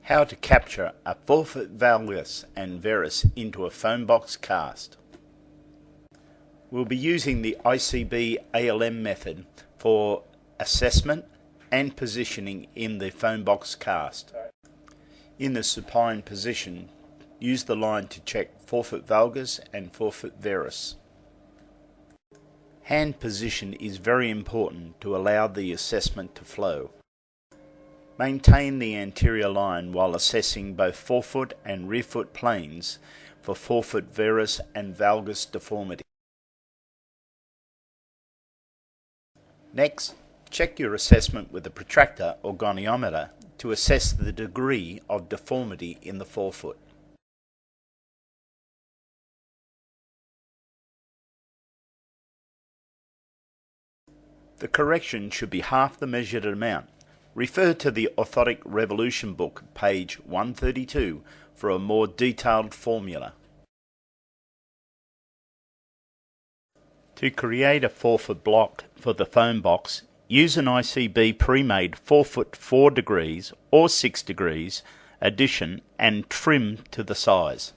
How to capture a Forefoot Valgus and Varus into a foam box cast. We'll be using the ICB ALM method for assessment and positioning in the foam box cast. In the supine position, use the line to check forefoot valgus and forefoot varus. Hand position is very important to allow the assessment to flow. Maintain the anterior line while assessing both forefoot and rear foot planes for forefoot varus and valgus deformity. Next, check your assessment with a protractor or goniometer to assess the degree of deformity in the forefoot. The correction should be half the measured amount. Refer to the Orthotic Revolution book, page 132, for a more detailed formula. To create a forefoot block for the foam box, use an ICB pre-made forefoot 4 degrees or 6 degrees addition and trim to the size.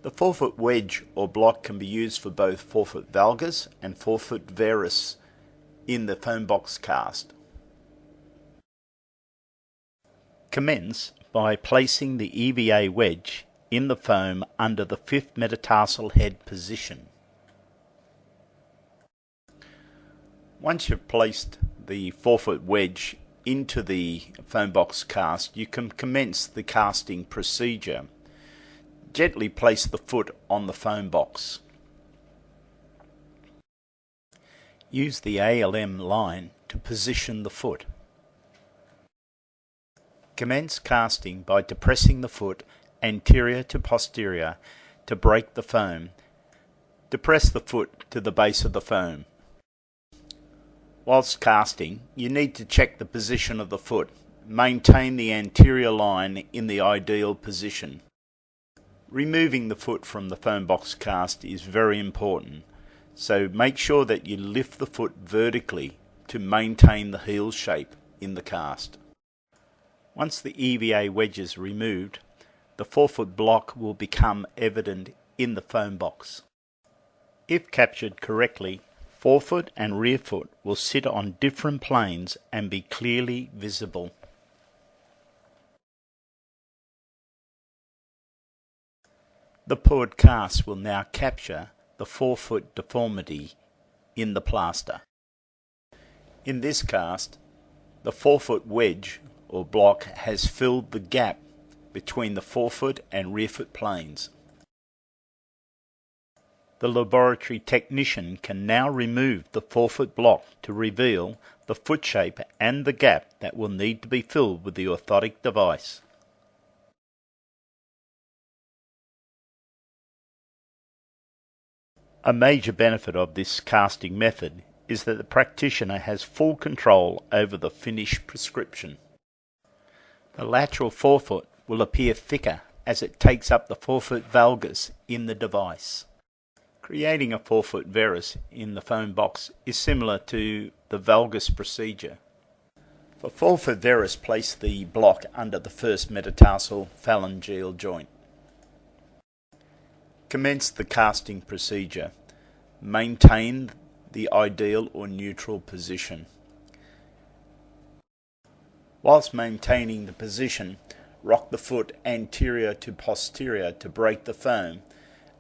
The forefoot wedge or block can be used for both forefoot valgus and forefoot varus in the foam box cast. Commence by placing the EVA wedge in the foam under the 5th metatarsal head position. Once you've placed the forefoot wedge into the foam box cast, you can commence the casting procedure. Gently place the foot on the foam box. Use the ALM line to position the foot. Commence casting by depressing the foot anterior to posterior to break the foam. Depress the foot to the base of the foam. Whilst casting, you need to check the position of the foot. Maintain the anterior line in the ideal position. Removing the foot from the foam box cast is very important, so make sure that you lift the foot vertically to maintain the heel shape in the cast. Once the EVA wedge is removed, the forefoot block will become evident in the foam box. If captured correctly, forefoot and rear foot will sit on different planes and be clearly visible. The poured cast will now capture the forefoot deformity in the plaster. In this cast, the forefoot wedge or block has filled the gap between the forefoot and rear foot planes. The laboratory technician can now remove the forefoot block to reveal the foot shape and the gap that will need to be filled with the orthotic device. A major benefit of this casting method is that the practitioner has full control over the finished prescription. The lateral forefoot will appear thicker as it takes up the forefoot valgus in the device. Creating a forefoot varus in the foam box is similar to the valgus procedure. For forefoot varus, place the block under the 1st metatarsal phalangeal joint. Commence the casting procedure. Maintain the ideal or neutral position. Whilst maintaining the position, rock the foot anterior to posterior to break the foam,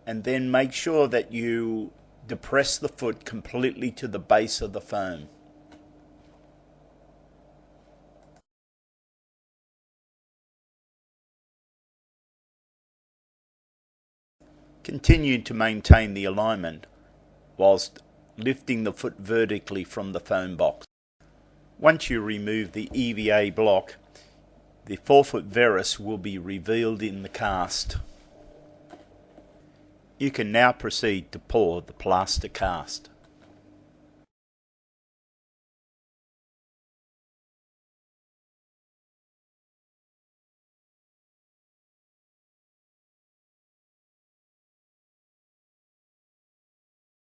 and then make sure that you depress the foot completely to the base of the foam. Continue to maintain the alignment whilst lifting the foot vertically from the foam box. Once you remove the EVA block, the forefoot varus will be revealed in the cast. You can now proceed to pour the plaster cast.